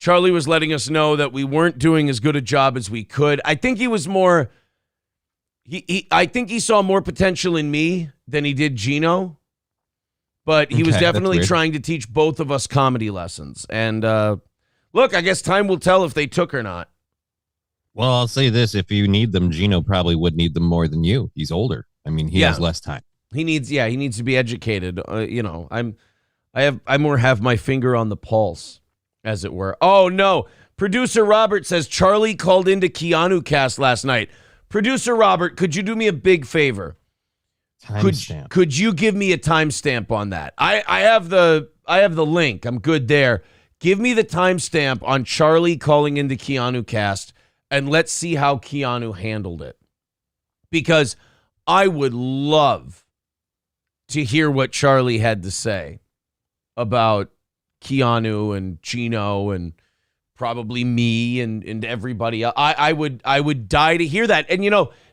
Charlie was letting us know that we weren't doing as good a job as we could. I think he was more. I think he saw more potential in me than he did Gino, but he was definitely trying to teach both of us comedy lessons. And look, I guess time will tell if they took or not. Well, I'll say this: if you need them, Gino probably would need them more than you. He's older. I mean, he has less time. He needs to be educated. I more have my finger on the pulse, as it were. Oh no, producer Robert says Charlie called into Keanu cast last night. Producer Robert, could you do me a big favor? Could you give me a timestamp on that? I have the link. I'm good there. Give me the timestamp on Charlie calling into Keanu cast, and let's see how Keanu handled it. Because I would love to hear what Charlie had to say about Keanu and Gino and probably me and everybody else. I would die to hear that. And,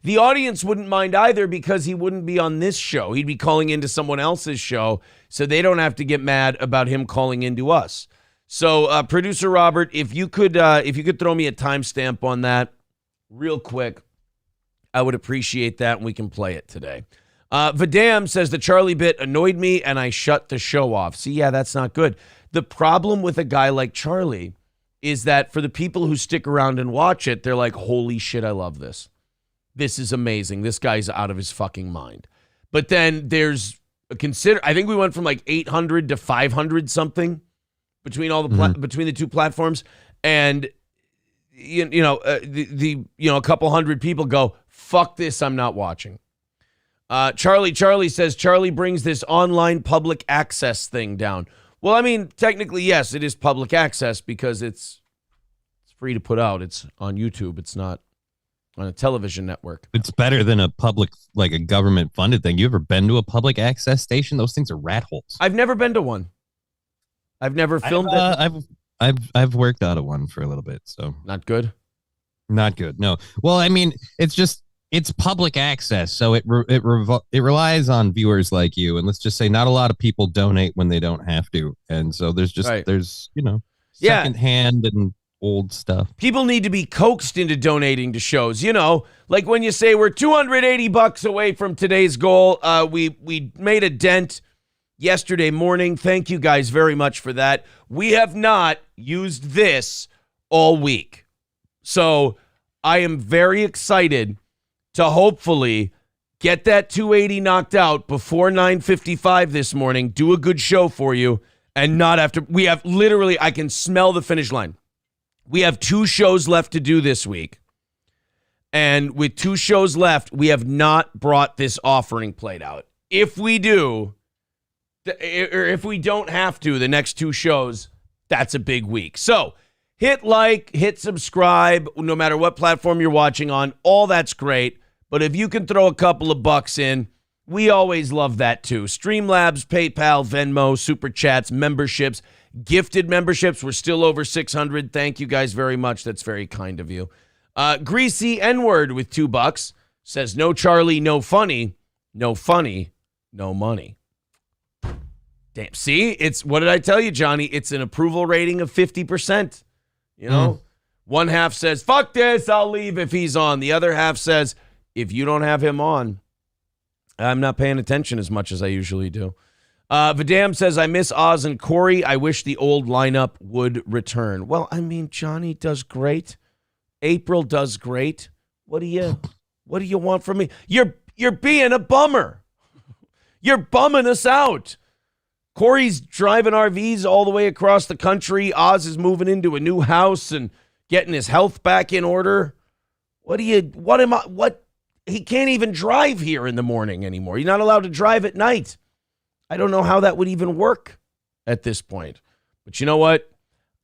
the audience wouldn't mind either because he wouldn't be on this show. He'd be calling into someone else's show, so they don't have to get mad about him calling into us. So, producer Robert, if you could throw me a timestamp on that real quick, I would appreciate that, and we can play it today. Vidam says the Charlie bit annoyed me, and I shut the show off. See, yeah, that's not good. The problem with a guy like Charlie is that for the people who stick around and watch it, they're like, holy shit, I love this. This is amazing. This guy's out of his fucking mind. But then there's I think we went from like 800 to 500 something between all the between the two platforms, and a couple hundred people go, fuck this, I'm not watching. Charlie says Charlie brings this online public access thing down. Well, I mean, technically, yes, it is public access because it's free to put out. It's on YouTube. It's not on a television network. It's better than a public, like a government-funded thing. You ever been to a public access station? Those things are rat holes. I've never been to one. I've never filmed it. I've worked out of one for a little bit, so not good. Not good. No. Well, I mean, it's public access, so it relies on viewers like you, and let's just say not a lot of people donate when they don't have to, and so there's secondhand and old stuff. People need to be coaxed into donating to shows, like when you say we're $280 away from today's goal. We made a dent yesterday morning. Thank you guys very much for that. We have not used this all week, so I am very excited to hopefully get that 280 knocked out before 9:55 this morning, do a good show for you, and not have to. We have literally, I can smell the finish line. We have 2 shows left to do this week. And with 2 shows left, we have not brought this offering plate out. If we do, or if we don't have to, the next 2 shows, that's a big week. So hit like, hit subscribe, no matter what platform you're watching on. All that's great. But if you can throw a couple of bucks in, we always love that too. Streamlabs, PayPal, Venmo, Super Chats, memberships, gifted memberships. We're still over 600. Thank you guys very much. That's very kind of you. Greasy N-word with $2 says, no Charlie, no funny, no funny, no money. Damn. See, what did I tell you, Johnny? It's an approval rating of 50%. One half says, fuck this, I'll leave if he's on. The other half says, if you don't have him on, I'm not paying attention as much as I usually do. Vidam says, I miss Oz and Corey. I wish the old lineup would return. Well, I mean, Johnny does great. April does great. What do you want from me? You're being a bummer. You're bumming us out. Corey's driving RVs all the way across the country. Oz is moving into a new house and getting his health back in order. He can't even drive here in the morning anymore. He's not allowed to drive at night. I don't know how that would even work at this point. But you know what?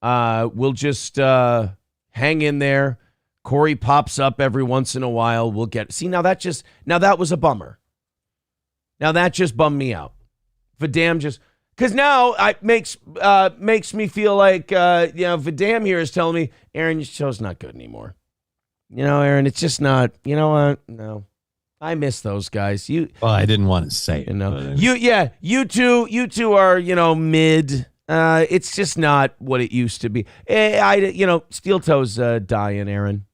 We'll just hang in there. Corey pops up every once in a while. We'll get. See, now that was a bummer. Now that just bummed me out. Vidam just, because now it makes me feel like Vidam here is telling me, Aaron, your show's not good anymore. Aaron, it's just not. You know what? No, I miss those guys. Well, I didn't want to say it. You two are mid. It's just not what it used to be. Steel toes dying, Aaron.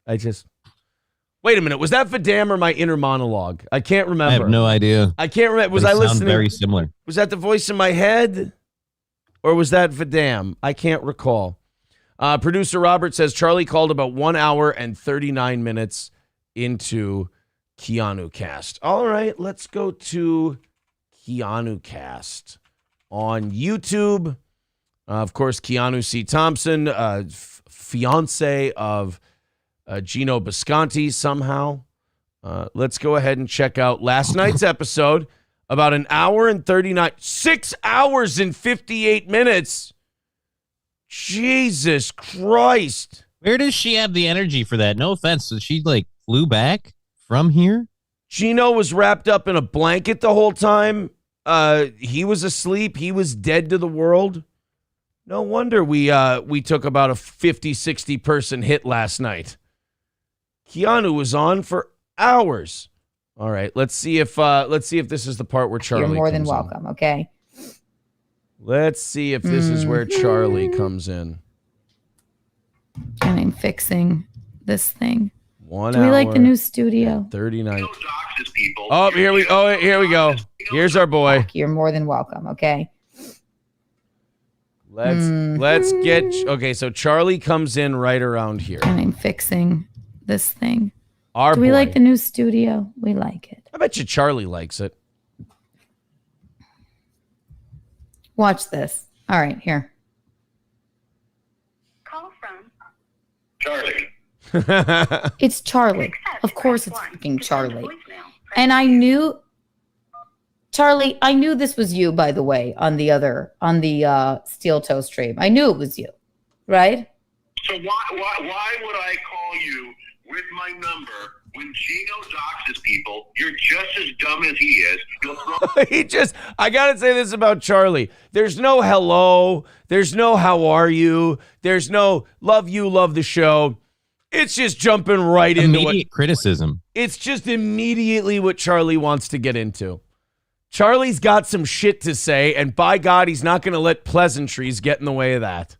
Wait a minute. Was that Vidam or my inner monologue? I can't remember. I have no idea. I can't remember. Was They I sound listening? very similar. Was that the voice in my head? Or was that Vidam? I can't recall. Producer Robert says Charlie called about 1 hour and 39 minutes into Keanu Cast. All right, let's go to Keanu Cast on YouTube. Of course, Keanu C. Thompson, fiance of Gino Bisconti somehow. Let's go ahead and check out last night's episode. About an hour and 6 hours and 58 minutes. Jesus Christ. Where does she have the energy for that? No offense. So she flew back from here? Gino was wrapped up in a blanket the whole time. He was asleep. He was dead to the world. No wonder we took about a 50, 60 person hit last night. Keanu was on for hours. All right, let's see if this is the part where Charlie. You're more than comes welcome. in. Okay. Let's see if this is where Charlie comes in. I'm fixing this thing. 1 Do hour. we like the new studio? 39. Oh, here we go. Here's our boy. You're more than welcome. Okay. Let's get okay. So Charlie comes in right around here. I'm fixing this thing. Our Do we boy. like the new studio? We like it. I bet you Charlie likes it. Watch this. All right, here. Call from Charlie. It's Charlie. Of course it's fucking Charlie. And I knew, Charlie, I knew this was you, by the way, on the Steel Toe stream. I knew it was you, right? So why would I call you with my number when Gino doxes people? You're just as dumb as he is. You'll throw I gotta say this about Charlie. There's no hello. There's no how are you. There's no love you, love the show. It's just jumping right into Immediate criticism. It's just immediately what Charlie wants to get into. Charlie's got some shit to say, and by God, he's not going to let pleasantries get in the way of that.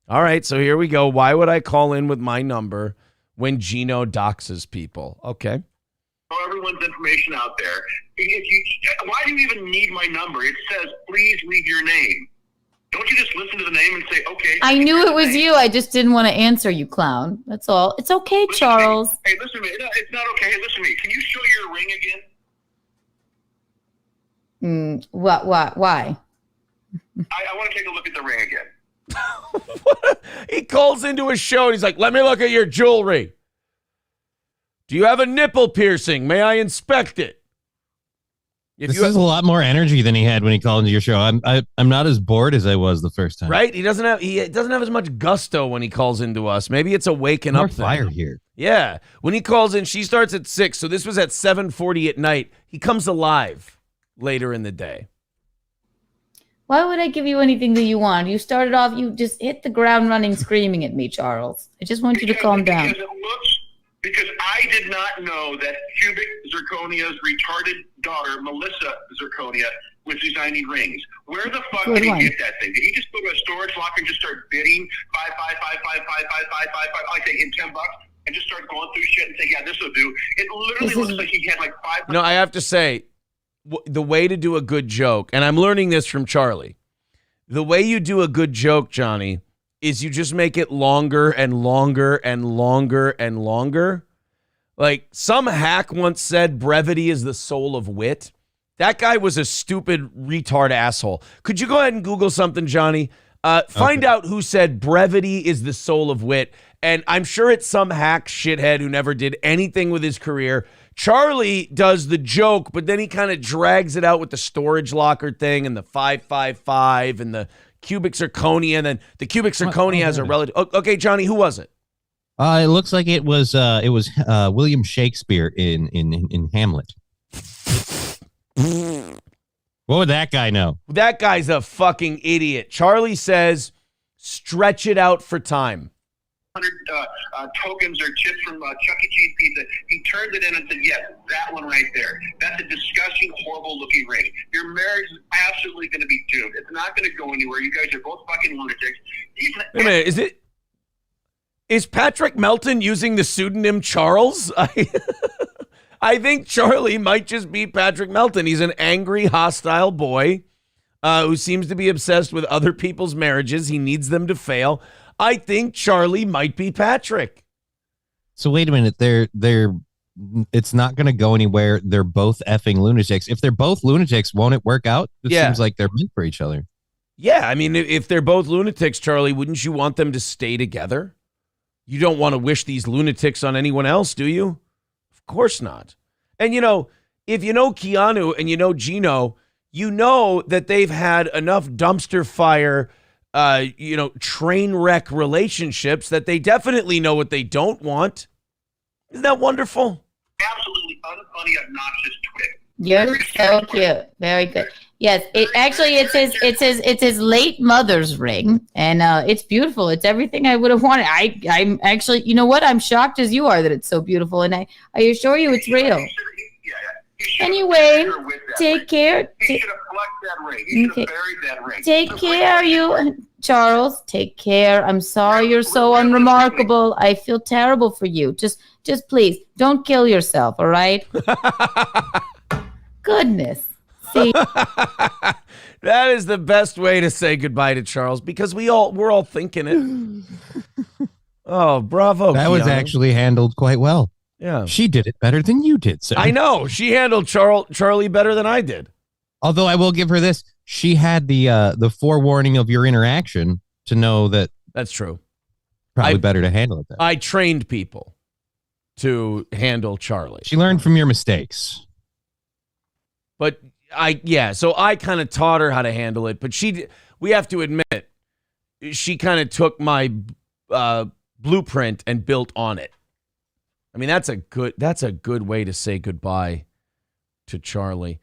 All right, so here we go. Why would I call in with my number when Gino doxes people? Okay. throw everyone's information out there. Why do you even need my number? It says, please leave your name. Don't you just listen to the name and say, okay. I knew it was you. I just didn't want to answer you, clown. That's all. It's okay, Listen Charles. Hey, listen to me. No, it's not okay. Hey, listen to me. Can you show your ring again? Why? I want to take a look at the ring again. He calls into a show and he's like, let me look at your jewelry. Do you have a nipple piercing? May I inspect it? This is a lot more energy than he had when he called into your show. I'm not as bored as I was the first time. Right? He doesn't have as much gusto when he calls into us. Maybe it's a waking More up thing. fire here. Yeah. When he calls in, she starts at 6, so this was at 7:40 at night. He comes alive later in the day. Why would I give you anything that you want? You started off, you just hit the ground running screaming at me, Charles. I just want you to calm down. Because I did not know that Cubic Zirconia's retarded daughter, Melissa Zirconia, was designing rings. Where the fuck Good did he one. get that thing? Did he just go to a storage locker and just start bidding five, like in $10 and just start going through shit and say, yeah, this will do? It literally looks like he had like 5. You know, I have to say, the way to do a good joke, and I'm learning this from Charlie, the way you do a good joke, Johnny, is you just make it longer and longer and longer and longer. Like some hack once said, brevity is the soul of wit. That guy was a stupid retard asshole. Could you go ahead and Google something, Johnny? Find out who said brevity is the soul of wit. And I'm sure it's some hack shithead who never did anything with his career. Charlie does the joke, but then he kind of drags it out with the storage locker thing and the 555 and the cubic zirconia, and then the cubic zirconia has a relative. Okay, Johnny, who was it? It looks like it was William Shakespeare in Hamlet. What would that guy know? That guy's a fucking idiot. Charlie says, stretch it out for time. $100 tokens or chips from Chuck E. Cheese pizza. He turned it in and said, yes, that one right there. That's a disgusting, horrible looking ring. Your marriage is absolutely going to be doomed. It's not going to go anywhere. You guys are both fucking lunatics. Wait a minute, is Patrick Melton using the pseudonym Charles? I think Charlie might just be Patrick Melton. He's an angry, hostile boy who seems to be obsessed with other people's marriages. He needs them to fail. I think Charlie might be Patrick. So wait a minute. It's not going to go anywhere. They're both effing lunatics. If they're both lunatics, won't it work out? It seems like they're meant for each other. Yeah, I mean, if they're both lunatics, Charlie, wouldn't you want them to stay together? You don't want to wish these lunatics on anyone else, do you? Of course not. And, if you know Keanu and you know Gino, you know that they've had enough dumpster fire, train wreck relationships that they definitely know what they don't want. Isn't that wonderful? Absolutely unfunny, obnoxious twit. You're so cute. Very good. Yes, it's his late mother's ring, and it's beautiful. It's everything I would have wanted. I'm actually, you know what? I'm shocked as you are that it's so beautiful, and I assure you it's real. Anyway, take care. He should have plucked that ring. He should have buried that ring. Take care, you, Charles. Take care. I'm sorry you're so unremarkable. I feel terrible for you. Just please don't kill yourself. All right. Goodness. See. That is the best way to say goodbye to Charles because we're all thinking it. Oh, bravo. That was actually handled quite well. Yeah. She did it better than you did, sir. I know. She handled Charlie better than I did. Although I will give her this. She had the forewarning of your interaction to know that. That's true. Probably better to handle it then. I trained people to handle Charlie. She learned from your mistakes. But so I kind of taught her how to handle it. But we have to admit, she kind of took my blueprint and built on it. I mean, that's a good way to say goodbye to Charlie.